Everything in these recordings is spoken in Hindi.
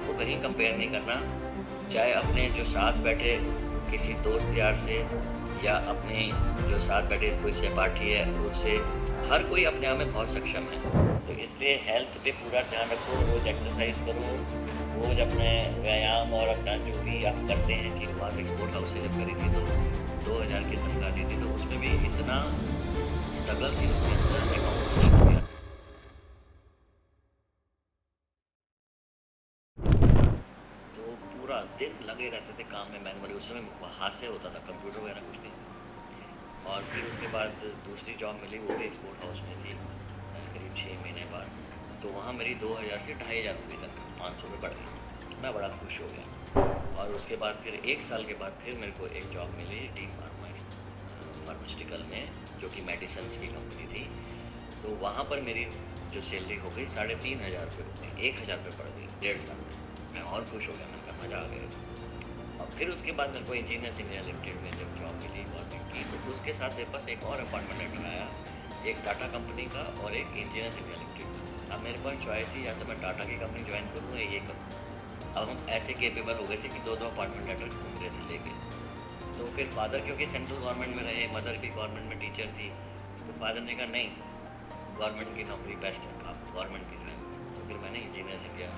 आपको कहीं कंपेयर नहीं करना, चाहे अपने जो साथ बैठे किसी दोस्त यार से या अपने जो साथ बैठे कोई सहपाठी है उससे, हर कोई अपने आप में बहुत सक्षम है। तो इसलिए हेल्थ पे पूरा ध्यान रखो, रोज़ एक्सरसाइज करो, रोज़ अपने व्यायाम और अपना जो भी आप करते हैं चीज़। बात एक्सपोर्ट हाउस से जब करी थी तो 2000 की तनख्वाह दी थी, तो उसमें भी इतना स्ट्रगल थी उसके अंदर अकाउंट्स नहीं हो गया। तो पूरा दिन लगे रहते थे काम में मैनुअली, उस समय हाथ से होता था, कंप्यूटर वगैरह कुछ नहीं था। और फिर उसके बाद दूसरी जॉब मिली, वो भी एक्सपोर्ट हाउस में थी, करीब 6 महीने बाद। तो वहाँ मेरी 2000 से 2500 रुपये तक 500 रुपये बढ़ गई। मैं बड़ा खुश हो गया। और उसके बाद फिर 1 साल के बाद फिर मेरे को एक जॉब मिली डी फार्मास्यूटिकल में, जो कि मेडिसिन की कंपनी थी। तो वहाँ पर मेरी जो सैलरी हो गई 3500 रुपये हो गई, 1000 रुपये बढ़ गई 1.5 साल में। मैं और खुश हो गया, मैंने कहा मज़ा आ गया। और फिर उसके बाद मेरे को इंजीनियर्स इंडिया लिमिटेड में जब जॉब मिली गवर्नमेंट की, तो उसके साथ मेरे पास एक और अपॉइंटमेंट लेटर आया, एक टाटा कंपनी का और एक इंजीनियर्स इंडिया लिमिटेड का। अब मेरे पास चॉइस थी, या तो मैं टाटा की कंपनी ज्वाइन करूँ या ये करूँ। अब हम ऐसे केपेबल हो गए थे कि 2-2 अपॉइंटमेंट लेटर घूम रहे थे लेके। तो फिर फादर क्योंकि सेंट्रल गवर्नमेंट में रहे, मदर भी गवर्नमेंट में टीचर थी, तो फादर ने कहा नहीं, गवर्नमेंट की नौकरी बेस्ट है, आप गवर्नमेंट की ज्वाइन करो। तो फिर मैंने इंजीनियर्स इंडिया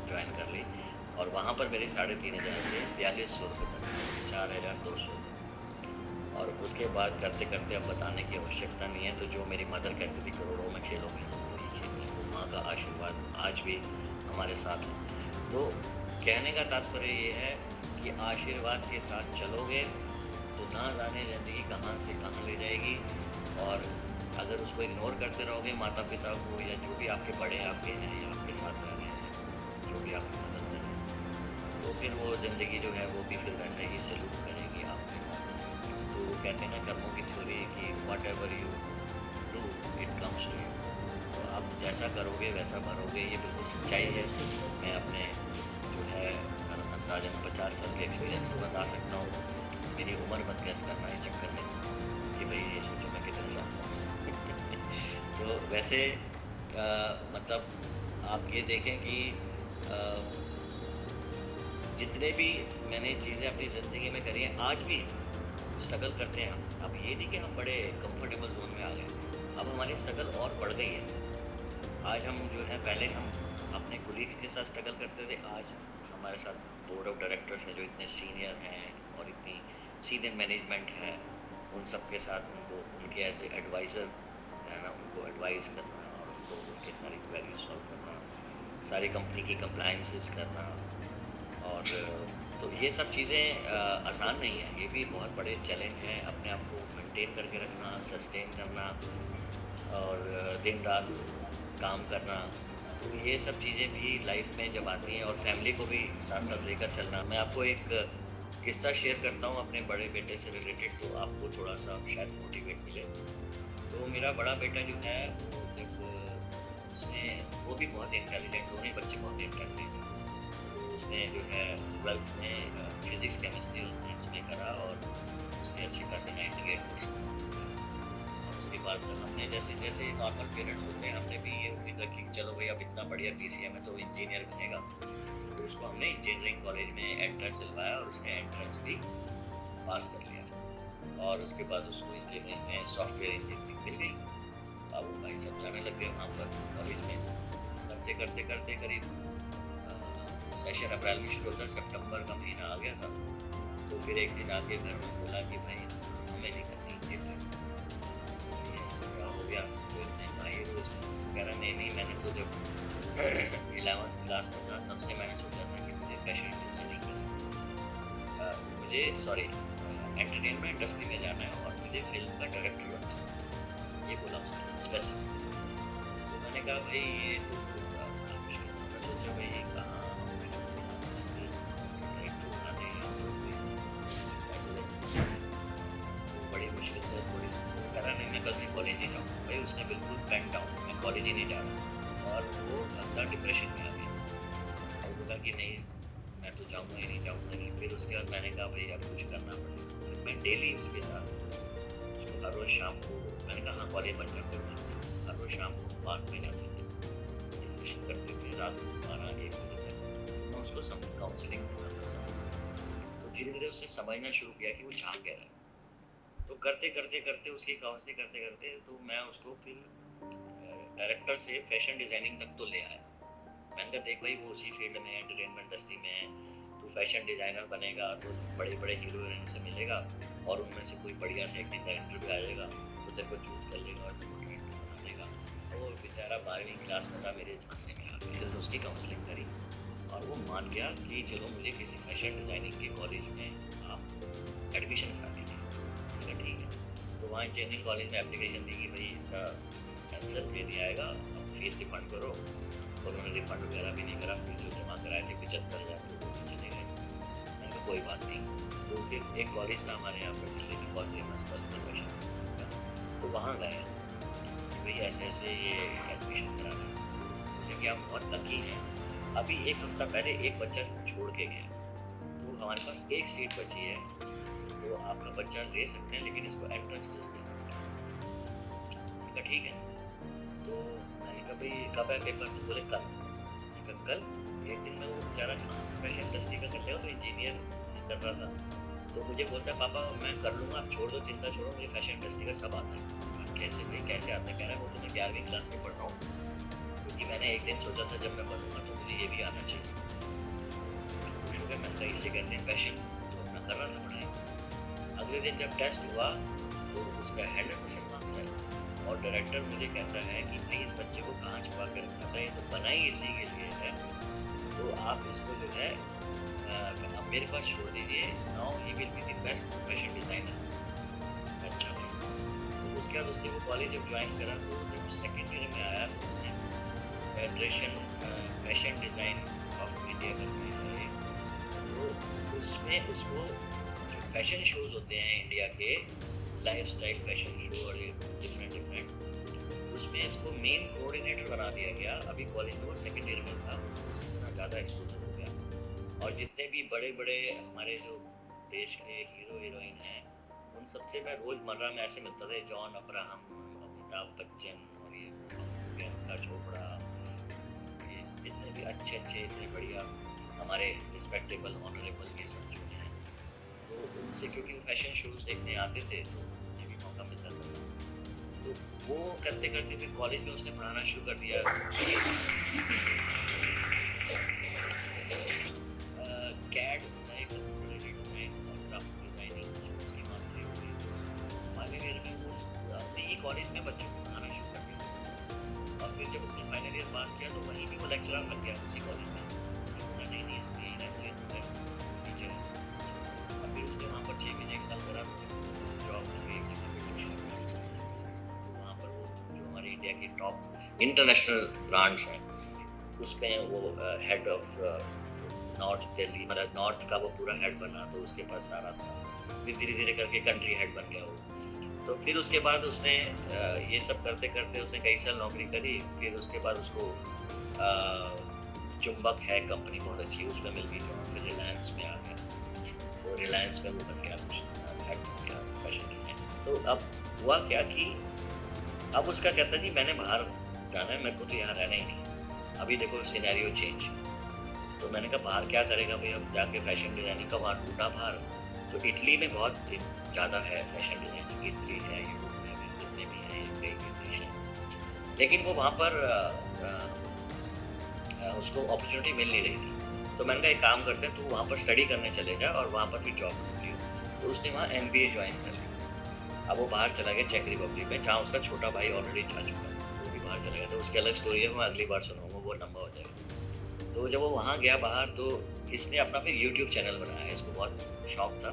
ज्वाइन कर ली, और वहाँ पर मेरे 3500 से 4200 रुपये तक, 4200। और उसके बाद करते करते अब बताने की आवश्यकता नहीं है, तो जो मेरी मदर कहती थी करोड़ों में खेलोगे, हम वही खेलें। वो माँ का आशीर्वाद आज भी हमारे साथ है। तो कहने का तात्पर्य ये है कि आशीर्वाद के साथ चलोगे तो ना जाने ज़िंदगी कहाँ से कहाँ ले जाएगी। और अगर उसको इग्नोर करते रहोगे, माता पिता को या जो भी आपके बड़े आपके हैं या आपके साथ रह रहे हैं, जो भी आपकी मदद करें, तो फिर वो ज़िंदगी जो है वो भी फिर वैसे ही सलूक करेगी आपके साथ। तो वो कहते हैं ना कर्मों की थ्योरी कि whatever you do it comes to you. तो आप जैसा करोगे वैसा भरोगे, ये बिल्कुल सच्चाई है। मैं अपने जो है अंदाजन 50 साल के एक्सपीरियंस से बता सकता हूँ। मेरी उम्र मत गैस करना इस चक्कर में कि भाई ये सोचो मैं कितने साल का तो वैसे मतलब आप ये देखें कि अ, जितने भी मैंने चीज़ें अपनी ज़िंदगी में करी हैं, आज भी स्ट्रगल करते हैं हम। अब ये नहीं कि हम बड़े कंफर्टेबल जोन में आ गए, अब हमारी स्ट्रगल और बढ़ गई है। आज हम जो है, पहले हम अपने कोलीग्स के साथ स्ट्रगल करते थे, आज हमारे साथ बोर्ड ऑफ डायरेक्टर्स हैं जो इतने सीनियर हैं और इतनी सीनियर मैनेजमेंट है, उन सब के साथ उनको उनके एज ए एडवाइज़र है ना, उनको एडवाइस करना और उनको उनके सारी क्वेरीज सॉल्व करना, सारी कंपनी की कंप्लाइंसेस करना। और तो ये सब चीज़ें आसान नहीं है, ये भी बहुत बड़े चैलेंज हैं, अपने आप को मेंटेन करके रखना, सस्टेन करना और दिन रात काम करना। तो ये सब चीज़ें भी लाइफ में जब आती हैं, और फैमिली को भी साथ साथ लेकर चलना। मैं आपको एक किस्सा शेयर करता हूँ अपने बड़े बेटे से रिलेटेड, तो आपको थोड़ा सा शायद मोटिवेट मिले। तो मेरा बड़ा बेटा जो है वो जब उसने, वो भी बहुत इंटेलिजेंट, दोनों ही बच्चे बहुत इंटेलिजेंट हैं। तो उसने जो है 12th में फिज़िक्स केमिस्ट्री और मैथ्स में करा, और उसने अच्छी खासी 98% और उसके बाद हमने जैसे जैसे नॉर्मल पेरेंट्स होते हैं, हमने भी ये उम्मीद रखी कि चलो भाई अब इतना बढ़िया पीसीएम है तो इंजीनियर बनेगा। तो उसको हमने इंजीनियरिंग कॉलेज में एंट्रेंस दिलवाया और उसने एंट्रेंस भी पास कर लिया, और उसके बाद उसको इंजीनियरिंग में सॉफ्टवेयर इंजीनियरिंग मिल गई। अब वो भाई सब जाने लग गए वहाँ पर कॉलेज में। करते करते करते करीब सेशन अप्रैल में शुरू होता, सितंबर का महीना आ गया था। तो फिर एक दिन आके घर में बोला कि भाई हमें नहीं करनी इंजीनियरिंग। क्या हो गया, तो इतने भाई रोज कह रहा नहीं नहीं, मैंने तो जब 11th क्लास में था तब से मैंने सोचा था कि मुझे फैशन डिज़ाइनिंग करना है, मुझे सॉरी एंटरटेनमेंट इंडस्ट्री में जाना है और मुझे फिल्म का डायरेक्टर बनना है, ये बोला उसने स्पेसिफिक। तो मैंने कहा भाई ये तो बड़ा मुश्किल है। मैं सोचा भाई ये कहाँ डायरेक्टर बना दें या तो कोई स्पेशलिस्ट, तो बड़ी मुश्किल से थोड़ी कह रहा नहीं मैं कल से कॉलेज नहीं जाऊँगा। भाई उसने बिल्कुल पेन डाउन, मैं कॉलेज ही नहीं जा रहा, और वो अंदर डिप्रेशन में आ गया और बोला कि नहीं मैं तो जाऊँगा ही नहीं, जाऊँगा नहीं। फिर उसके बाद मैंने कहा भाई अब कुछ करना पड़ेगा। फिर मैं डेली उसके साथ उसको हर रोज़ शाम को, मैंने कहा हाँ कॉलेज बंद कर दूँगा, हर रोज़ शाम को पार्क में जाते थे, डिस्कशन करते थे रात को 12-1 बजे तक, उसको सम काउंसलिंग करना था सब। तो धीरे धीरे उसने समझना शुरू किया कि वो चाह क्या रहा है। तो करते करते करते उसकी काउंसलिंग करते करते तो मैं उसको फिर डायरेक्टर से फैशन डिज़ाइनिंग तक तो ले आया। मैंने कहा देख भाई वो उसी फील्ड में है, एंटरटेनमेंट इंडस्ट्री में है, तो फैशन डिज़ाइनर बनेगा तो बड़े बड़े हीरो हीरोइन से मिलेगा और उनमें से कोई बढ़िया से एक दिन का इंटरव्यू आ जाएगा तो तेरे को चूज़ कर लेगा और तेरे को डायरेक्टर बना देगा। वो बेचारा 12वीं क्लास में था, मेरे झांसे में आ गया। तो उसकी काउंसलिंग करी और वो मान गया कि चलो मुझे किसी फैशन डिज़ाइनिंग के कॉलेज में आप एडमिशन करा दीजिए। मैंने कहा ठीक है। तो वहाँ इंजीनियरिंग कॉलेज में एप्लीकेशन दी कि भाई इसका आंसर पे नहीं आएगा, आप फीस रिफंड करो। और उन्होंने रिफंड वगैरह भी नहीं करा, फिर जो जमा कराए थे 75,000 तो वो भी चले गए। मैंने कहा कोई बात नहीं। तो फिर एक कॉलेज था हमारे यहाँ पर दिल्ली में, बहुत फेमस कॉलेज प्रोफेशन का, तो वहाँ गए कि भाई ऐसे ऐसे ये एडमिशन कराना है। बोले कि आप बहुत लकी हैं, अभी एक हफ्ता पहले एक बच्चा छोड़ के गया, तो हमारे पास एक सीट बची है, तो आपका बच्चा ले सकते हैं लेकिन इसको एंट्रेंस टेस्ट देना पड़ेगा। मैंने कहा ठीक है। तो मैंने कहा भाई कब है पेपर? तो बोले कल। मैंने कहा कल? एक दिन में वो बेचारा कहाँ से फैशन इंडस्ट्री का कर लेगा, तो इंजीनियर कर रहा था। तो मुझे बोलता है पापा मैं कर लूँगा, आप छोड़ दो, चिंता छोड़ो, मुझे फैशन इंडस्ट्री का सब आता है। कैसे भाई कैसे आता है? कह रहा है वो तो मैं 11वीं क्लास से पढ़ रहा हूँ, क्योंकि मैंने एक दिन सोचा था जब मैं बनूँगा तो मुझे ये भी आना चाहिए। खुश हो गया। मैंने कहा इसे कहते हैं पैशन। तो अपना कर रहा था पढ़ाई। अगले दिन जब टेस्ट हुआ तो उसका 100% मार्क्स आया और डायरेक्टर मुझे कहता है कि प्लीज़ बच्चे को कहाँ छुपा कर रखा था, ये तो बना ही इसी के लिए है, तो आप इसको जो है आप मेरे पास छोड़ दीजिए। Now he will be the best fashion designer. अच्छा भाई। तो उसके बाद उसने वो कॉलेज जब ज्वाइन करा तो जब सेकेंड ईयर में आया तो उसने federation fashion design of India करके है, तो उसमें उसको जो फैशन शोज़ होते हैं इंडिया के, लाइफस्टाइल फैशन शो और डिफरेंट, उसमें इसको मेन कोऑर्डिनेटर बना दिया गया। अभी कॉलेज में वो सेकेंड ईयर में था, उसको इतना ज़्यादा एक्सपोजर हो गया और जितने भी बड़े बड़े हमारे जो देश के हीरो हीरोइन हैं उन सबसे मैं रोज़मर्रा में ऐसे मिलता था। जॉन अब्राहम, अमिताभ बच्चन और ये प्रियंका चोपड़ा, ये जितने भी अच्छे अच्छे इतने बढ़िया हमारे रिस्पेक्टेबल ऑनरेबल ये सब जो हैं, तो उनसे क्योंकि वो फैशन शोज़ देखने आते थे तो मुझे भी मौका मिलता था। तो वो करते करते फिर कॉलेज में उसने पढ़ाना शुरू कर दिया। कैड होता है कंप्यूटर एडेड में और ग्राफिक डिज़ाइनिंग, उसकी मास्टरी हो गई। फाइनल ईयर में वो अपने कॉलेज में बच्चों को पढ़ाना शुरू कर दिया और फिर जब उसने फाइनल ईयर पास किया तो वहीं भी वो लेक्चरर लग गया उसी कॉलेज में। नहीं नहीं इसको यही रहना है, बेस्ट टीचर है। और फिर उसने वहाँ पर 6 महीने 1 साल करा, जॉब लगी एक जगह पे, तो वहाँ पर वो जो हमारे इंडिया की टॉप इंटरनेशनल ब्रांड्स हैं उसमें वो हेड ऑफ नॉर्थ दिल्ली, मतलब नॉर्थ का वो पूरा हेड बना, तो उसके पास सारा था। फिर धीरे धीरे करके कंट्री हेड बन गया वो। तो फिर उसके बाद उसने ये सब करते करते उसने कई साल नौकरी करी। फिर उसके बाद उसको चुंबक है कंपनी बहुत अच्छी, उसमें मिल गई जॉब। फिर रिलायंस में आ गया, तो रिलायंस में वो बन गया हेड बन गया फैशन में। तो अब हुआ क्या कि अब उसका कहता है कि मैंने बाहर जाना है, मेरे को तो यहाँ रहना ही नहीं। अभी देखो सिनेरियो चेंज। तो मैंने कहा बाहर क्या करेगा भाई, अब जाके फैशन डिज़ाइनिंग का वहाँ ढूंढा बाहर। तो इटली में बहुत ज़्यादा है फैशन डिज़ाइनिंग, इटली है, यूरोप में जितने भी हैं कई देश हैं, लेकिन वो वहाँ पर उसको अपॉर्चुनिटी मिल नहीं रही थी। तो मैंने कहा एक काम करते हैं, तू वहाँ पर स्टडी करने चले जा और वहाँ पर फिर जॉब ढूंढ लियो। तो उसने वहाँ MBA ज्वाइन कर लिया। अब वो बाहर चला गया चेक रिपब्लिक में, जहाँ उसका छोटा भाई ऑलरेडी जा चुका है, वो भी बाहर चला गया। तो उसकी अलग स्टोरी है, मैं अगली बार सुनाऊँगा, वो लंबा हो जाएगा। तो जब वो वहाँ गया बाहर तो इसने अपना फिर यूट्यूब चैनल बनाया, इसको बहुत शौक था।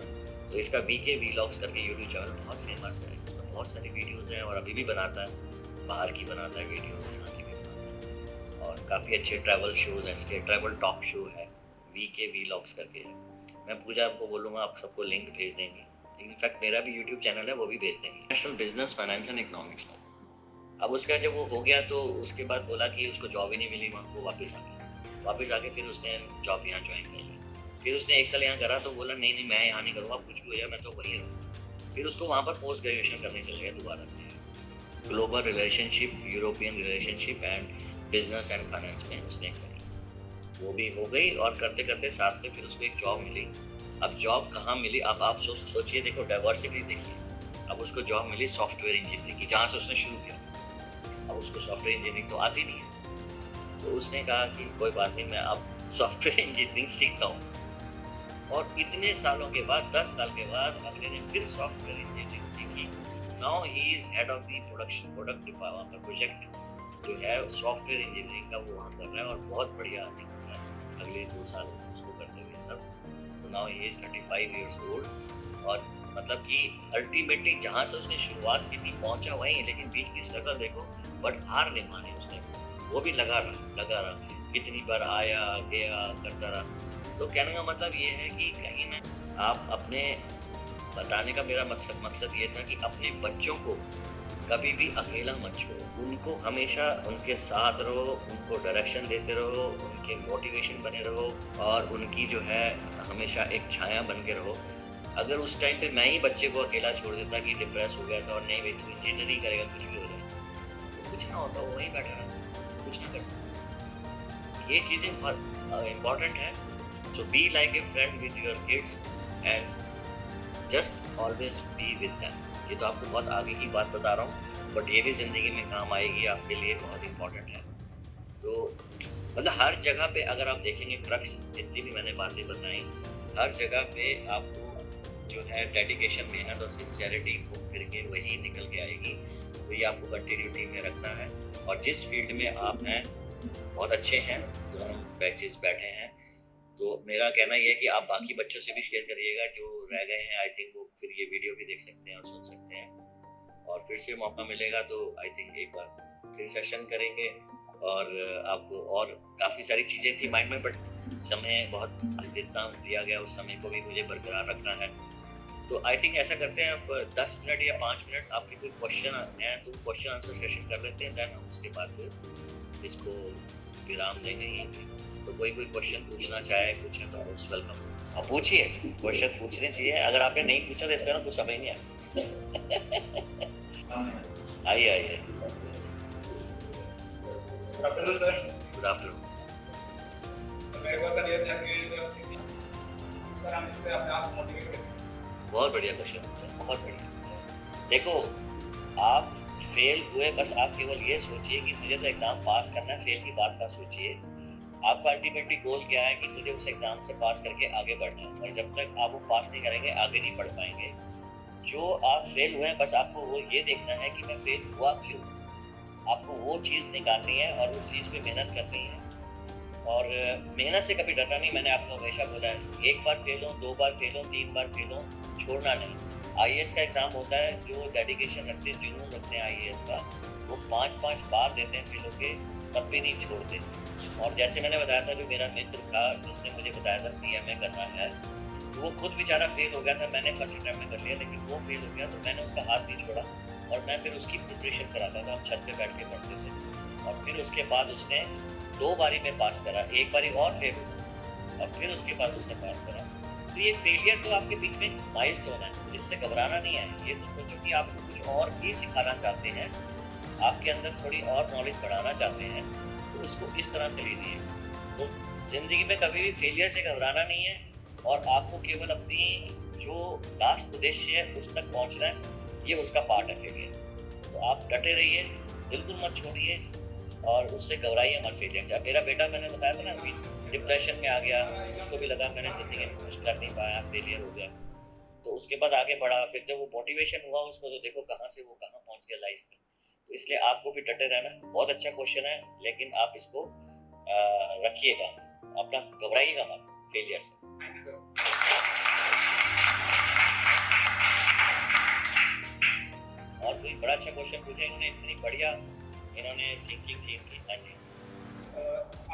तो इसका VK Vlogs करके यूट्यूब चैनल बहुत फेमस है, इसमें बहुत सारी वीडियोज़ हैं और अभी भी बनाता है, बाहर की बनाता है वीडियोज़, यहाँ की भी बनाता है। और काफ़ी अच्छे ट्रैवल शोज़ हैं इसके, ट्रैवल टॉक शो है VK Vlogs करके है। मैं पूजा आपको बोलूँगा, आप सबको लिंक भेज देंगे। इनफैक्ट मेरा भी यूट्यूब चैनल है, वो भी भेज देंगे। National business finance and economics में। अब उसका जब वो हो गया तो उसके बाद बोला कि उसको जॉब ही नहीं मिली, वहाँ वो वापस आ गया। वापस आके फिर उसने जॉब यहाँ ज्वाइन कर ली। फिर उसने 1 साल यहाँ करा तो बोला नहीं नहीं मैं यहाँ नहीं करूँगा, कुछ भी हो जाए मैं तो वहीं रहूँ। फिर उसको वहाँ पर पोस्ट ग्रेजुएशन करने चले गया दोबारा से, global relationship, European relationship and business and finance में उसने करी। वो भी हो गई और करते-करते साथ में फिर उसको एक जॉब मिली। अब जॉब कहाँ मिली, अब आप सोचिए, देखो डाइवर्सिटी देखिए। अब उसको जॉब मिली सॉफ्टवेयर इंजीनियरिंग की, जहाँ से उसने शुरू किया था। अब उसको सॉफ्टवेयर इंजीनियरिंग तो आती नहीं है। तो उसने कहा कि कोई बात नहीं, मैं अब सॉफ्टवेयर इंजीनियरिंग सीखता हूँ। और इतने सालों के बाद, 10 साल के बाद अगले ने फिर सॉफ्टवेयर इंजीनियरिंग सीखी। Now he is head of the product project जो है सॉफ्टवेयर इंजीनियरिंग का, वो वहाँ कर रहा है और बहुत बढ़िया अर्निंग कर रहा है अगले 2 साल उसको करते हुए सब। तो now he is 35 years old. और मतलब कि अल्टीमेटली जहाँ से उसने शुरुआत की थी पहुँचा वहीं, लेकिन बीच की स्ट्रगल देखो। बट हार नहीं मानी उसने, वो भी लगा रहा, कितनी बार आया गया करता रहा। तो कहने का मतलब ये है कि कहीं ना आप अपने, बताने का मेरा मकसद ये था कि अपने बच्चों को कभी भी अकेला मत छोड़ो, उनको हमेशा उनके साथ रहो, उनको डायरेक्शन देते रहो, उनके मोटिवेशन बने रहो और उनकी जो है हमेशा एक छाया बन के रहो। अगर उस टाइम पे मैं ही बच्चे को अकेला छोड़ देता कि डिप्रेस हो गया था और नहीं भाई तू इंजीनियरिंग करेगा कुछ भी हो जाए, तो कुछ ना होता, वो वहीं बैठा रहता, कुछ ना करता। ये चीज़ें बहुत इम्पॉर्टेंट हैं। So be like a friend with your kids and just always be with them. ये तो आपको बहुत आगे की बात बता रहा हूँ, बट ये भी ज़िंदगी में काम आएगी, आपके लिए बहुत इम्पॉर्टेंट है। तो मतलब हर जगह पे अगर आप देखेंगे ट्रक्स, जितनी भी मैंने बातें बताई, हर जगह पे आपको जो है डेडिकेशन, मेहनत और सिंसियरिटी घूम फिर के वही निकल के आएगी, वही आपको कंटिन्यूटी में रखना है। और जिस फील्ड में आप हैं बहुत अच्छे हैं, दोनों बैचेस बैठे हैं, तो मेरा कहना ये है कि आप बाकी बच्चों से भी शेयर करिएगा जो रह गए हैं। आई थिंक वो फिर ये वीडियो भी देख सकते हैं और सुन सकते हैं। और फिर से मौका मिलेगा तो आई थिंक एक बार फिर सेशन करेंगे। और आपको और काफ़ी सारी चीज़ें थी माइंड में, बट समय बहुत जितना दिया गया उस समय को भी मुझे बरकरार रखना है। तो आई थिंक ऐसा करते हैं, अब 10 मिनट या 5 मिनट आपके कोई क्वेश्चन हैं तो क्वेश्चन आंसर सेशन कर लेते हैं, देन उसके बाद फिर इसको विराम देंगे यहीं पे। तो कोई क्वेश्चन पूछना चाहे कुछ है तो मोस्ट वेलकम। आप पूछिए, क्वेश्चन पूछने चाहिए। अगर आपने नहीं पूछा तो इसका ना कुछ समझ नहीं आया। आइए good afternoon sir. Good afternoon. मेरे को सर ये था कि किसी सर हम इससे अपने आप मोटिवेट कर सकते हैं। बहुत बढ़िया क्वेश्चन, बहुत बढ़िया। देखो आप फेल हुए, बस आप केवल ये सोचिए कि मुझे तो एग्जाम पास करना है, फेल की बात ना सोचिए। आपका अल्टीमेटली गोल क्या है कि मुझे उस एग्जाम से पास करके आगे बढ़ना है, और जब तक आप वो पास नहीं करेंगे आगे नहीं बढ़ पाएंगे। जो आप फेल हुए हैं बस आपको वो ये देखना है कि मैं फेल हुआ क्यों। आपको वो चीज़ निकालनी है और उस चीज़ पे मेहनत करनी है, और मेहनत से कभी डरना नहीं। मैंने आपको हमेशा बोला है, एक बार फेल हो, 2 बार फेल हो, 3 बार फेल हो, छोड़ना नहीं। आईएएस का एग्ज़ाम होता है, जो डेडिकेशन रखते हैं, जुनून रखते हैं आईएएस का, वो 5-5 बार देते हैं फेल होके, तब भी नहीं छोड़ते। और जैसे मैंने बताया था, जो मेरा मित्र था जिसने मुझे बताया था सीएमए करना है, तो वो खुद बेचारा फेल हो गया था। मैंने फर्स्ट अटेम्प्ट में कर लिया, लेकिन वो फेल हो गया तो मैंने उसका हाथ नहीं छोड़ा और मैं फिर उसकी प्रिपरेशन कराता था। हम छत पे बैठ के पढ़ते थे, और फिर उसके बाद उसने 2 बारी में पास करा, 1 बारी और फेल हुआ और फिर उसके बाद उसने पास करा। तो ये फेलियर तो आपके बीच में माइलस्टोन है, इससे घबराना नहीं है। ये तो सोचो कि आप कुछ और भी सिखाना चाहते हैं, आपके अंदर थोड़ी और नॉलेज बढ़ाना चाहते हैं, तो उसको इस तरह से लीजिए। तो ज़िंदगी में कभी भी फेलियर से घबराना नहीं है, और आपको केवल अपनी जो लास्ट उद्देश्य है उस तक पहुंचना है, ये उसका पार्ट है फेलियर। तो आप डटे रहिए, बिल्कुल मत छोड़िए, और उससे घबराइए मत फेलियर से। अब मेरा बेटा, मैंने बताया था ना, अभी डिप्रेशन में आ गया, उसको भी लगा मैंने ज़िंदगी में कुछ कर नहीं पाया, फेलियर हो गया, तो उसके बाद आगे बढ़ा। फिर जब वो मोटिवेशन हुआ उसको, तो देखो कहाँ से वो कहाँ पहुँच गया लाइफ में। तो इसलिए आपको भी डटे रहना। बहुत अच्छा क्वेश्चन है, लेकिन आप इसको रखिएगा, अपना घबराइएगा मत फेलियर से। Thank you sir. और कोई बड़ा अच्छा क्वेश्चन पूछा, इन्होंने इतनी बढ़िया थिंकिंग थी इनकी। हाँ जी।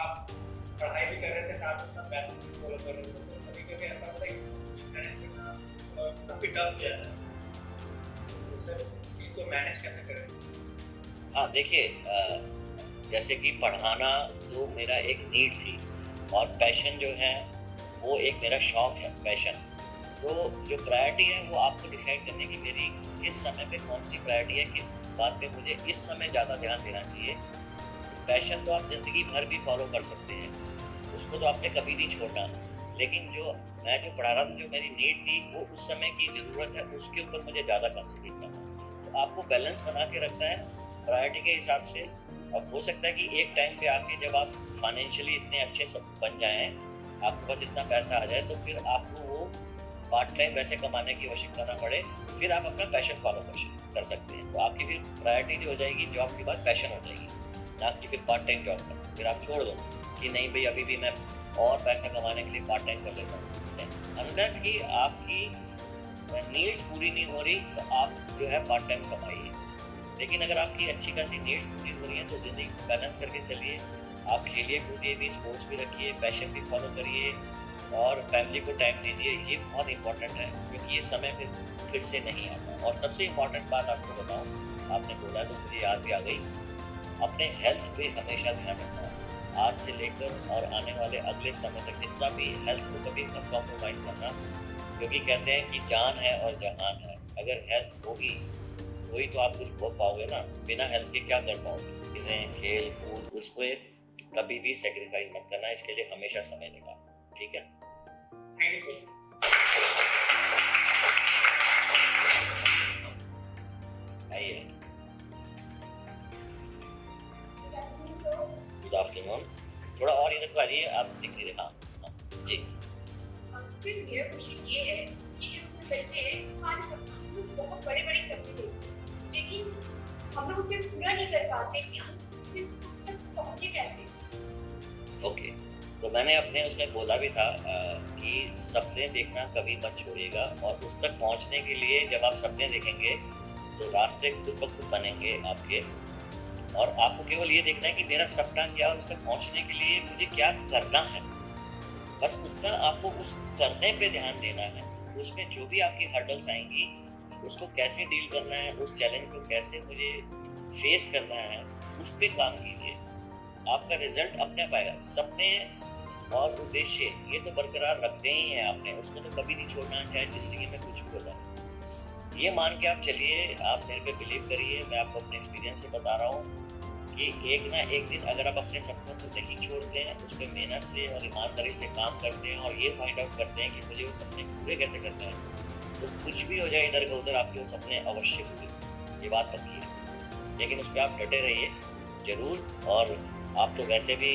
आप पढ़ाई भी कर रहे थे, साथ में पैशन भी फॉलो कर रहे थे, तो कभी कभी ऐसा होता है कि मैनेज करना काफ़ी टफ हो जाता है, तो सर उस चीज़ को मैनेज कैसे करें? हाँ देखिए, जैसे कि पढ़ाना तो मेरा एक नीड थी, और पैशन जो है वो एक मेरा शौक है, पैशन। तो जो प्रायोरिटी है वो आपको डिसाइड करने की, मेरी किस समय पे कौन सी प्रायोरिटी है, किस बात पे मुझे इस समय ज़्यादा ध्यान देना चाहिए। पैशन तो आप ज़िंदगी भर भी फॉलो कर सकते हैं, उसको उसको तो आपने कभी नहीं छोड़ना। लेकिन जो मैं जो पढ़ा रहा था, जो मेरी नीड थी, वो उस समय की ज़रूरत है, उसके ऊपर मुझे ज़्यादा कंसंट्रेट करना। तो आपको बैलेंस बना के रखना है प्रायोरिटी के हिसाब से। अब हो सकता है कि एक टाइम पे आके जब आप फाइनेंशियली इतने अच्छे सब बन जाएँ, आपके पास इतना पैसा आ जाए, तो फिर आपको वो पार्ट टाइम पैसे कमाने की आवश्यकता ना पड़े, फिर आप अपना पैशन फॉलो कर सकते हैं। तो आपकी फिर प्रायोरिटी जो हो जाएगी, जॉब के बाद पैशन हो जाएगी, ना कि फिर पार्ट टाइम जॉब करना। फिर आप छोड़ दो कि नहीं भई अभी भी मैं और पैसा कमाने के लिए पार्ट टाइम कर लेता हूँ। अनलेस कि आपकी नीड्स पूरी नहीं हो रही, तो आप जो है पार्ट टाइम कमाइए। लेकिन अगर आपकी अच्छी खासी नीड्स पूरी हो रही हैं, तो ज़िंदगी बैलेंस करके चलिए। आप खेलिए कूदिए भी, स्पोर्ट्स भी रखिए, पैशन भी फॉलो करिए और फैमिली को टाइम दीजिए। ये बहुत इंपॉर्टेंट है, क्योंकि ये समय फिर से नहीं आता। और सबसे इम्पॉर्टेंट बात आपको बताऊँ, आपने बोला तो मुझे याद भी आ गई, अपने हेल्थ पे हमेशा ध्यान रखना। आज से लेकर और आने वाले अगले समय तक जितना भी हेल्थ को कभी मत कॉम्प्रोमाइज़ करना, क्योंकि कहते हैं कि जान है और जहान है। अगर हेल्थ होगी वही तो आप कुछ हो पाओगे ना, बिना हेल्थ के क्या कर पाओगे? चीज़ें, खेल कूद, उस पर कभी भी सेक्रीफाइस मत करना, इसके लिए हमेशा समय निकालना। ठीक है? Thank you. आइए। Good afternoon. थोड़ा और इधर को आ जाइए, आप दिख नहीं रहे। हाँ जी। फिर मेरा क्वेश्चन ये है कि हम जो बच्चे हैं, हमारे सपने बहुत बड़े-बड़े सपने हैं, लेकिन हम लोग उसे पूरा नहीं कर पाते कि हम उस तक पहुँचे कैसे? ओके, तो मैंने अपने उसमें बोला भी था कि सपने देखना कभी मत छोड़िएगा, और उस तक पहुंचने के लिए जब आप सपने देखेंगे तो रास्ते खुद ब खुद बनेंगे आपके। और आपको केवल ये देखना है कि मेरा सपना क्या है, उस तक पहुंचने के लिए मुझे क्या करना है। बस उतना आपको उस करने पे ध्यान देना है। उसमें जो भी आपकी हर्डल्स आएंगी, उसको कैसे डील करना है, उस चैलेंज को कैसे मुझे फेस करना है, उस पर काम कीजिए। आपका रिजल्ट अपने आप आएगा। सपने और उद्देश्य ये तो बरकरार रखते ही हैं आपने, उसको तो कभी नहीं छोड़ना, चाहे जिंदगी में कुछ भी हो जाए। ये मान के आप चलिए, आप मेरे पे बिलीव करिए, मैं आपको अपने एक्सपीरियंस से बता रहा हूँ कि एक ना एक दिन अगर आप अपने सपनों को नहीं छोड़ते हैं, उस पर मेहनत से और ईमानदारी से काम करते हैं, और ये फाइंड आउट करते हैं कि मुझे वो सपने पूरे कैसे करते हैं, तो कुछ भी हो जाए इधर का उधर, आपके वो सपने अवश्य पूरे। ये बात पक्की है। लेकिन उस पर आप डटे रहिए जरूर। और आप तो वैसे भी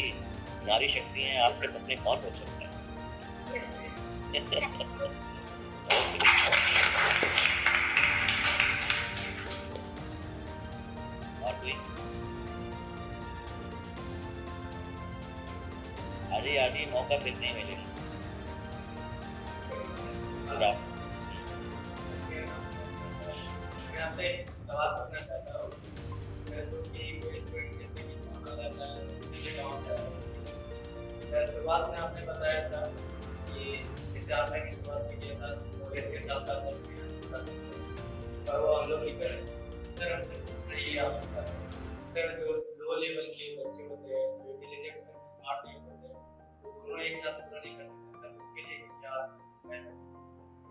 नारी शक्ति हैं, आपके सपने कौन रोक सकता है? और कोई आधी आधी मौका फिर नहीं मिलेगा। मैं आपसे एक सवाल पूछना चाहता हूँ, जो कि कोई स्टूडेंट जैसे कि माना जाता है, जैसे गाँव से शुरुआत में आपने बताया था कि जैसे आपने शुरुआत में किया था कॉलेज के साथ साथ पर वो हम लोग ही करें। सर हमसे पूछना ये आपका सर, जो लो लेवल के बच्चे होते हैं, जो इंटेलिजेंट स्मार्ट नहीं होते, तो दोनों एक साथ पूरा नहीं कर सकते, सर उसके लिए क्या मैं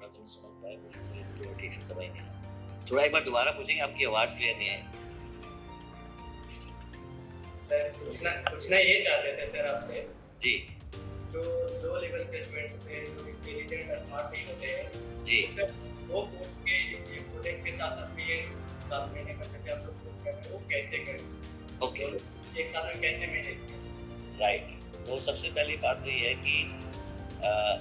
तो नहीं समझ पाया, मुझे ठीक से समझ नहीं आया। थोड़ा एक बार दोबारा पूछेंगे, आपकी आवाज़ क्लियर नहीं आई। सर पूछना ये चाहते थे सर आपसे जी जो लो लेवल के स्टूडेंट होते हैं, जो इंटेलिजेंट और स्मार्ट नहीं होते हैं, जी सर वो कोर्स के ये प्रोजेक्ट के साथ साथ में ये 7 महीने का जैसे आप लोग कोर्स कर रहे हैं, वो कैसे करें? ओके, एक साथ में कैसे मैनेज करें? राइट। तो सबसे पहली बात तो ये है कि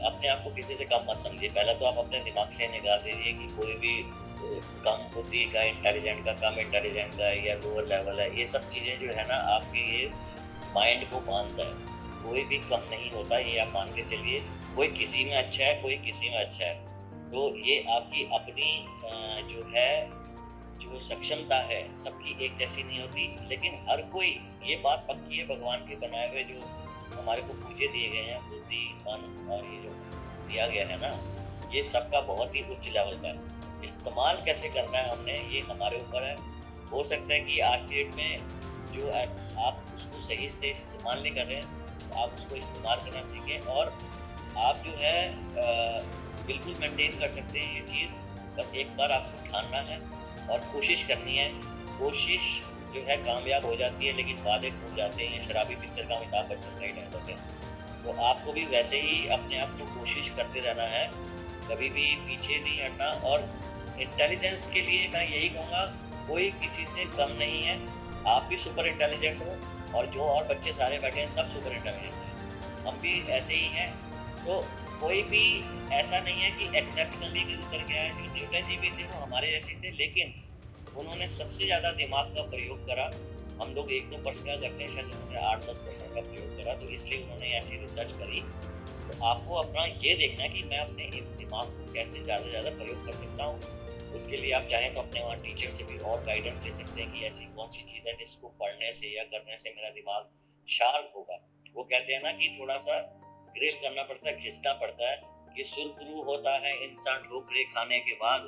अपने आप को किसी से कम मत समझिए। पहले तो आप अपने दिमाग से निकाल दीजिए कि कोई भी कम बुद्धि का, इंटेलिजेंट का, कम इंटेलिजेंट का या लोअर लेवल है, ये सब चीज़ें जो है ना आपके ये माइंड को मानता है। कोई भी कम नहीं होता, ये आप मान के चलिए। कोई किसी में अच्छा है, कोई किसी में अच्छा है। तो ये आपकी अपनी जो है जो सक्षमता है, सबकी एक जैसी नहीं होती। लेकिन हर कोई, ये बात पक्की है, भगवान के बनाए हुए जो हमारे को पूजे दिए गए हैं, बुद्धि, मन और ये जो दिया गया है ना, ये सबका बहुत ही उच्च लेवल का है। इस्तेमाल कैसे करना है हमने, ये हमारे ऊपर है। हो सकता है कि आज के डेट में जो आप उसको सही से इस्तेमाल नहीं कर रहे हैं, तो आप उसको इस्तेमाल करना सीखें। और आप जो है बिल्कुल मेंटेन कर सकते हैं ये चीज़। बस एक बार आपको ठानना है और कोशिश करनी है। कोशिश जो है कामयाब हो जाती है, लेकिन वादे टूट जाते हैं। शराबी पिक्चर का अमिताभ बच्चन का ही डायलॉग है तो आपको भी वैसे ही अपने आप को कोशिश करते रहना है, कभी भी पीछे नहीं हटना। और इंटेलिजेंस के लिए मैं यही कहूँगा, कोई किसी से कम नहीं है, आप भी सुपर इंटेलिजेंट हो और जो और बच्चे सारे बैठे हैं सब सुपर इंटेलिजेंट हैं, हम भी ऐसे ही हैं। तो कोई भी ऐसा नहीं है कि एक्सेप्शनली कोई उतर गया है। जो न्यूटन जी भी थे वो हमारे जैसे थे, लेकिन उन्होंने सबसे ज़्यादा दिमाग का प्रयोग करा। हम लोग 1-2% का करते हैं, शायद उन्होंने 8-10% का प्रयोग करा, तो इसलिए उन्होंने ऐसी रिसर्च करी। तो आपको अपना ये देखना है कि मैं अपने दिमाग को कैसे ज़्यादा से ज़्यादा प्रयोग कर सकता हूँ। उसके लिए आप चाहें तो अपने वहाँ टीचर से भी और गाइडेंस ले सकते हैं कि ऐसी कौन सी चीज़ है जिसको पढ़ने से या करने से मेरा दिमाग शार्प होगा। वो कहते हैं ना कि थोड़ा सा ग्रिल करना पड़ता है, घिसना पड़ता है कि सुरखरू होता है इंसान ठोकरे खाने के बाद,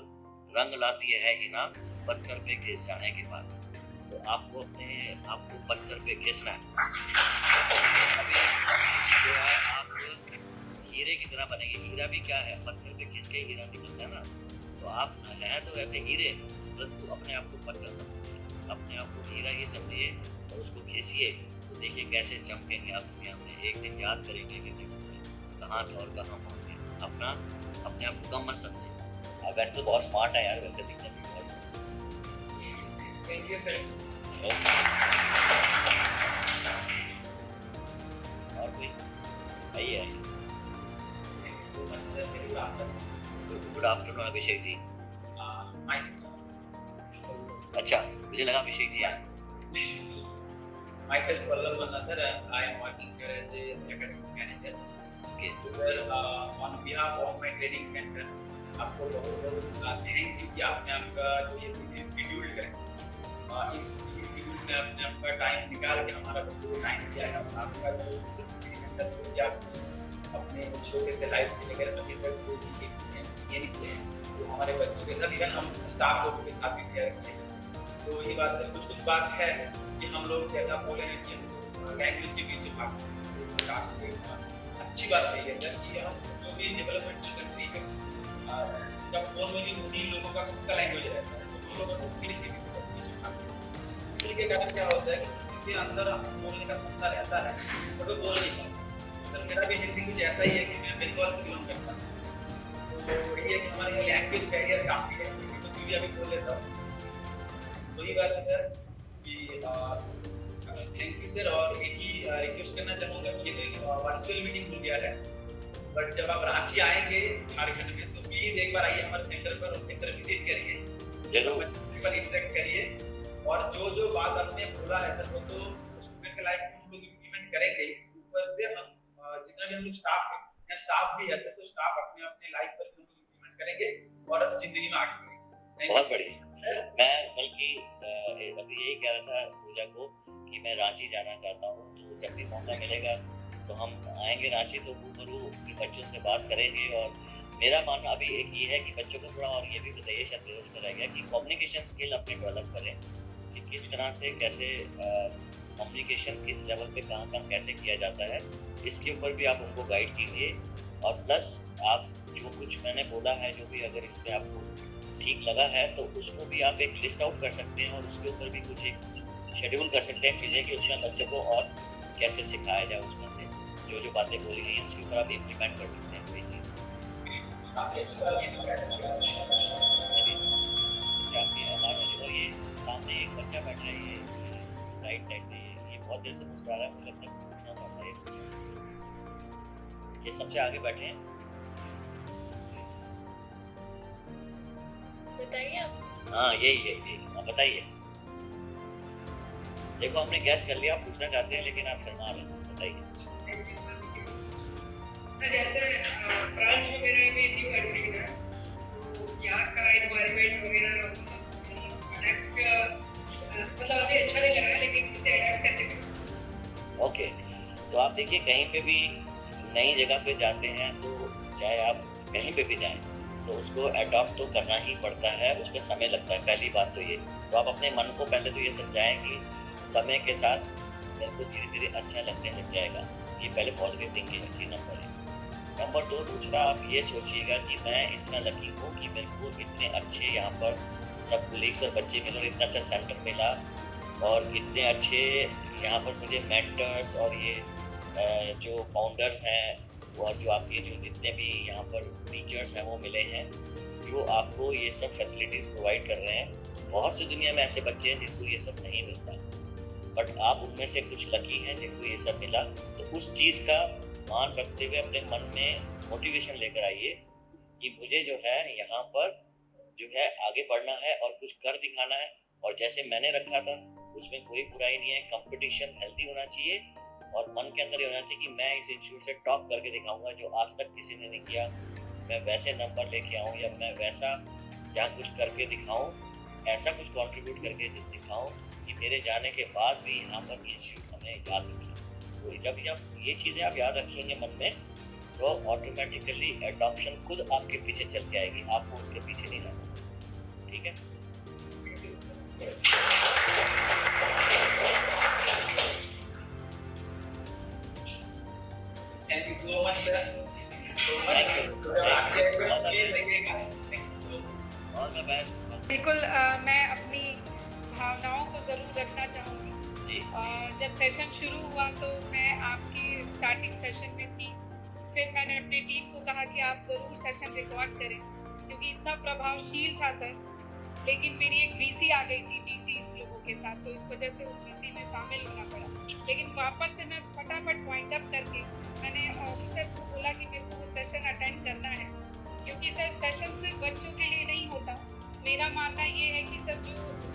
रंग लाती है हिना पत्थर पे घिस जाने के बाद। तो आपको अपने आपको पत्थर पे घिसना है। अभी जो है आप हीरे की तरह बनेंगे। हीरा भी क्या है, पत्थर पे घिस के हीरा निकलता है ना। तो आप हैं तो ऐसे हीरे, परंतु अपने आप को पत्थर समझिए, अपने आप को हीरा ही समझिए और उसको घिसिए, तो देखिए कैसे चमकेंगे आप दुनिया में। एक दिन याद करेंगे कि कहाँ थे और कहाँ पहुँच गए। अपने आप को कम मत समझिए। आप वैसे तो बहुत स्मार्ट है यार, वैसे दिखने में बहुत। Thank you sir. और कोई आइए। Thank you so much sir. मेरी बात गुड आफ्टरनून अभिषेक जी। अच्छा, मुझे लगा अभिषेक जी आए। Myself Vallabh Manna sir, I am working here as a academic manager. Okay. Sir, on behalf of my training center, आपको बहुत बहुत थैंक यू कि आपने आपका जो ये बिजी शेड्यूल है, इस बिजी शेड्यूल में आपने आपका टाइम निकाल के हमारा बच्चों को टाइम दिया है। आपका जो एक्सपीरियंस है जो कि आपने अपने छोटे से लाइफ से लेकर अभी तक जो भी एक्सपीरियंस ये निकले हैं, तो हमारे बच्चों के साथ इवन हम स्टाफ लोगों के साथ भी शेयर किए। तो ये बात कुछ बात है कि हम लोग जैसा बोले हैं कि लैंग्वेज के पीछे भागते हैं। अच्छी बात है ये सर कि हम जो भी डेवलपमेंटल कंट्री है, जब फोन में भी उन्हीं लोगों का खुद का लैंग्वेज रहता है, तो उन लोगों से इंग्लिश के पीछे भागते हैं। इसके कारण क्या होता है कि किसी के अंदर बोलने का क्षमता रहता है तो वो बोल नहीं पाता। सर मेरा भी हिंदी कुछ ऐसा ही है कि मैं बंगाल से बिलोंग करता हूँ, तो वही है कि हमारे लैंग्वेज बैरियर काफ़ी है, तो मैं भी अभी बोल लेता हूँ। वही बात है सर कि थैंक यू सर। और एक ही रिक्वेस्ट करना चाहूँगा कि ये तो वर्चुअल मीटिंग हो गया है, बट जब आप रांची आएंगे झारखंड में तो प्लीज़ एक बार आइए हमारे सेंटर पर और सेंटर विजिट करिए, जरूर पर इंटरेक्ट करिए। और जो बात आपने बोला है सर वो तो स्टूडेंट के लाइफ में हम लोग इम्प्लीमेंट करेंगे। ऊपर से हम जितना भी हम लोग स्टाफ है या स्टाफ भी है तो स्टाफ अपने अपने लाइफ पर हम लोग इम्प्लीमेंट करेंगे और जिंदगी में आगे बढ़ेंगे। बहुत बढ़िया। मैं बल्कि अभी यही कह रहा था पूजा को कि मैं रांची जाना चाहता हूँ, तो जब भी मौका मिलेगा तो हम आएंगे रांची, तो रूबरू के बच्चों से बात करेंगे। और मेरा मानना अभी एक ये है कि बच्चों को थोड़ा और ये भी बताइए, शायद रह गया कि कम्युनिकेशन स्किल अपने डेवलप करें, कि किस तरह से कैसे कम्युनिकेशन किस लेवल पे कहाँ कैसे किया जाता है, इसके ऊपर भी आप उनको गाइड कीजिए। और प्लस आप जो कुछ मैंने बोला है, जो भी अगर इसमें आपको ठीक लगा है तो उसको भी आप एक लिस्ट आउट कर सकते हैं और उसके ऊपर भी कुछ एक शेड्यूल कर सकते हैं चीज़ें कि उसमें बच्चों को और कैसे सिखाया जाए, उसमें से जो बातें बोली गई हैं उसके ऊपर आप इम्प्लीमेंट कर सकते हैं कोई चीज़। और ये सामने एक बच्चा बैठा है, ये राइट साइड में, ये बहुत देर से मुस्कुरा रहा है, मुझे लगता है पूछना पड़ता है। ये सबसे आगे बैठे हैं, बताइए आप। हाँ यही आप बताइए। देखो हमने गैस कर लिया, आप पूछना चाहते हैं लेकिन आप शर्मा रहे हैं, बताइए। सर जैसे ब्रांच में मेरा भी न्यू एडमिशन है, तो यहाँ का एनवायरनमेंट वगैरह मतलब अभी अच्छा नहीं लग रहा है, लेकिन इसे अडेप्ट कैसे करें? ओके, तो आप देखिए कहीं पे भी नई जगह पे जाते हैं तो चाहे आप कहीं पे भी जाएं तो उसको अडॉप्ट तो करना ही पड़ता है, उसमें समय लगता है। पहली बात तो ये, तो आप अपने मन को पहले तो ये समझाएं कि समय के साथ मेरे को धीरे धीरे अच्छा लगने लग जाएगा। ये पहले पॉजिटिव थिंकिंग रखिए, नंबर 1। नंबर 2, दूसरा आप ये सोचिएगा कि मैं इतना लकी हूँ कि मेरे को इतने अच्छे यहाँ पर सब कोलीग्स और बच्चे मिले और इतना अच्छा सेंटर मिला और इतने अच्छे यहाँ पर मुझे मेंटर्स और ये जो फाउंडर हैं और जो आपके जो जितने भी यहाँ पर टीचर्स हैं वो मिले हैं जो आपको ये सब फैसिलिटीज़ प्रोवाइड कर रहे हैं। बहुत सी दुनिया में ऐसे बच्चे हैं जिनको ये सब नहीं मिलता, बट आप उनमें से कुछ लकी हैं जिनको ये सब मिला। तो उस चीज़ का मान रखते हुए अपने मन में मोटिवेशन लेकर आइए कि मुझे जो है यहाँ पर जो है आगे बढ़ना है और कुछ कर दिखाना है। और जैसे मैंने रखा था उसमें कोई बुराई नहीं है। कंपटीशन हेल्दी होना चाहिए और मन के अंदर ये होना चाहिए कि मैं इस इंस्टीट्यूट से टॉप करके दिखाऊंगा जो आज तक किसी ने नहीं किया। मैं वैसे नंबर लेके आऊँ या मैं वैसा यहाँ कुछ करके दिखाऊँ, ऐसा कुछ कंट्रीब्यूट करके दिखाऊँ कि मेरे जाने के बाद भी यहाँ पर इंस्टीट्यूट हमें याद रखे। तो जब ये चीज़ें आप याद रखेंगे मन में तो ऑटोमेटिकली एडॉप्शन खुद आपके पीछे चल के आएगी, आपको उसके पीछे नहीं रहना। ठीक है? Thank you so much, sir. Thank you. All the best. बिल्कुल मैं अपनी भावनाओं को ज़रूर रखना चाहूँगी। जी। जब सेशन शुरू हुआ तो मैं आपकी स्टार्टिंग सेशन में थी, फिर मैंने अपनी टीम को कहा कि आप ज़रूर सेशन रिकॉर्ड करें क्योंकि इतना प्रभावशील था सर। लेकिन मेरी एक वीसी आ गई थी डीसी लोगों के साथ, तो इस वजह से उस वीसी में शामिल होना पड़ा। लेकिन वापस से मैं फटाफट पॉइंट अप करके मैंने ऑफिसर्स को बोला कि मेरे को वो सेशन अटेंड करना है क्योंकि सर सेशन सिर्फ बच्चों के लिए नहीं होता। मेरा मानना ये है कि सर जो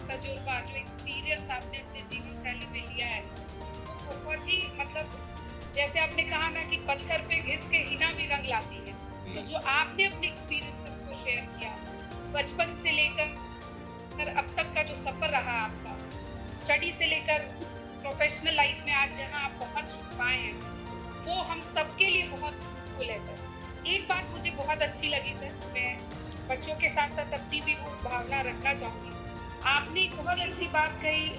तजुर्बा जो एक्सपीरियंस आपने अपने जीवन शैली में लिया है तो बहुत ही मतलब जैसे आपने कहा ना कि पत्थर पे घिस के हिना भी रंग लाती है, तो जो आपने अपने एक्सपीरियंसेस को शेयर किया बचपन से लेकर अब तक का जो सफ़र रहा आपका स्टडी से लेकर प्रोफेशनल लाइफ में आज जहां आप पहुंच पाए हैं वो हम सबके लिए बहुत फुल है सर। एक बात मुझे बहुत अच्छी लगी सर, मैं बच्चों के साथ साथ अपनी भी वो भावना रखना चाहूँगी। आपने एक बहुत अच्छी बात कही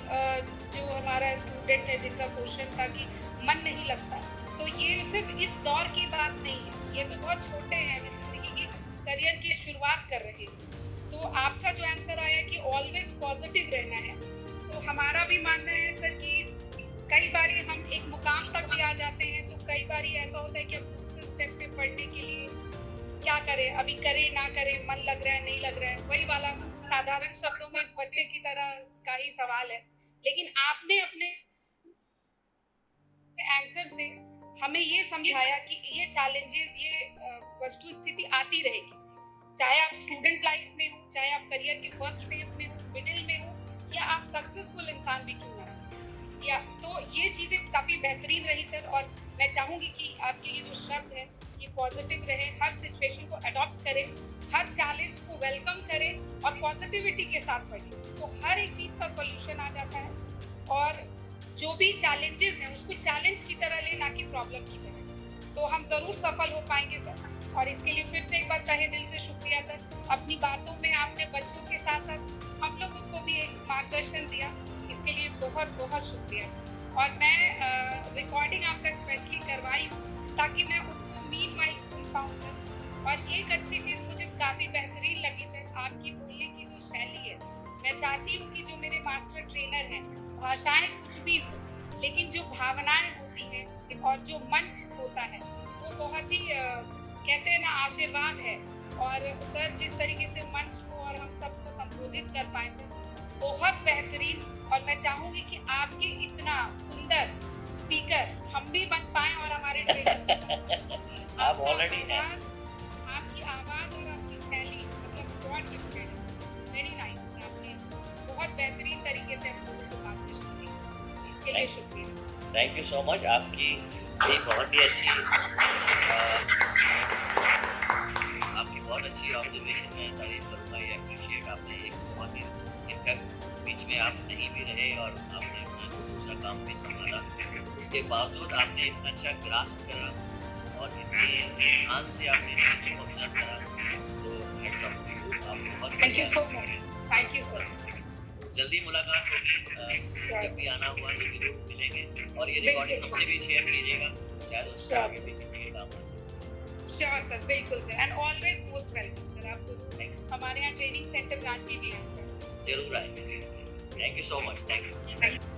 जो हमारा स्टूडेंट है जिनका क्वेश्चन था कि मन नहीं लगता, तो ये सिर्फ इस दौर की बात नहीं है, ये तो बहुत छोटे हैं, जिंदगी की करियर की शुरुआत कर रहे हैं। तो आपका जो आंसर आया कि ऑलवेज पॉजिटिव रहना है, तो हमारा भी मानना है सर कि कई बार हम एक मुकाम तक भी आ जाते हैं तो कई बार ऐसा होता है कि अब दूसरे स्टेप पे पढ़ने के लिए क्या करें, अभी करें ना करें, मन लग रहा है नहीं लग रहा है, वही वाला साधारण शब्दों में इस बच्चे की तरह का ही सवाल है। लेकिन आपने अपने आंसर से हमें ये समझाया कि ये चैलेंजेस ये वस्तु स्थिति आती रहेगी, चाहे आप स्टूडेंट लाइफ में हो, चाहे आप करियर के फर्स्ट फेज में हो, मिडिल में हो, या आप सक्सेसफुल इंसान भी क्यों ना हो। या तो ये चीज़ें काफ़ी बेहतरीन रही सर, और मैं चाहूँगी कि आपके ये जो शब्द है ये पॉजिटिव रहे, हर सिचुएशन को अडॉप्ट करें, हर चैलेंज को वेलकम करें और पॉजिटिविटी के साथ पढ़ें, तो हर एक चीज़ का सॉल्यूशन आ जाता है। और जो भी चैलेंजेस हैं उसको चैलेंज की तरह ले, ना कि प्रॉब्लम की तरह, तो हम ज़रूर सफल हो पाएंगे सर। और इसके लिए फिर से एक बार तहे दिल से शुक्रिया सर। अपनी बातों में आपने बच्चों के साथ साथ हम लोगों को भी एक मार्गदर्शन दिया, इसके लिए बहुत बहुत शुक्रिया सर। और मैं रिकॉर्डिंग आपका स्पेशली करवाई हूँ ताकि मैं उसको मीनवाइल सुन पाऊँ सर। और एक अच्छी चीज़ मुझे काफ़ी बेहतरीन लगी सर, आपकी बोलने की जो शैली है। मैं चाहती हूँ कि जो मेरे मास्टर ट्रेनर हैं, भाषाएँ कुछ भी हो लेकिन जो भावनाएँ होती हैं और जो मंच होता है वो बहुत ही कहते हैं ना आशीर्वाद है। और सर जिस तरीके से मंच को और हम सबको संबोधित कर पाए सर, बहुत बेहतरीन। और मैं चाहूँगी कि आपके इतना सुंदर स्पीकर हम भी बन पाएं और हमारे ट्रेनर आप ऑलरेडी हैं। आपकी आवाज़ और आपकी शैली मतलब बहुत डिफरेंट है, वेरी नाइस। आपने बहुत बेहतरीन तरीके से हम लोगों को मार्गदर्शन किया, इसके लिए शुक्रिया। Thank you so much. आपकी ये बहुत ही अच्छी आपकी बहुत अच्छी ऑब्जर्वेशन है, तारीफ करूँगा, ये अप्रिशिएट आपने एक बहुत ही इनफैक्ट बीच में आप नहीं भी रहे और आपने अपना दूसरा काम भी संभाला, उसके बावजूद आपने इतना अच्छा ग्रास्प करा और इतने ध्यान से आपने चीज़ों को ऑब्जर्व करा, तो हेड्स ऑफ टू यू। आप बहुत thank you so much, thank you sir. जल्दी मुलाकात होगी, जब भी आना हुआ तो जरूर मिलेंगे और ये रिकॉर्डिंग हमसे भी शेयर कीजिएगा, शायद उससे आगे भी किसी के काम आ सके। श्योर सर, बिल्कुल sir, and always most welcome sir. आप जरूर हमारे यहाँ ट्रेनिंग सेंटर रांची भी है सर, जरूर आएंगे। Thank you so much. Thank you.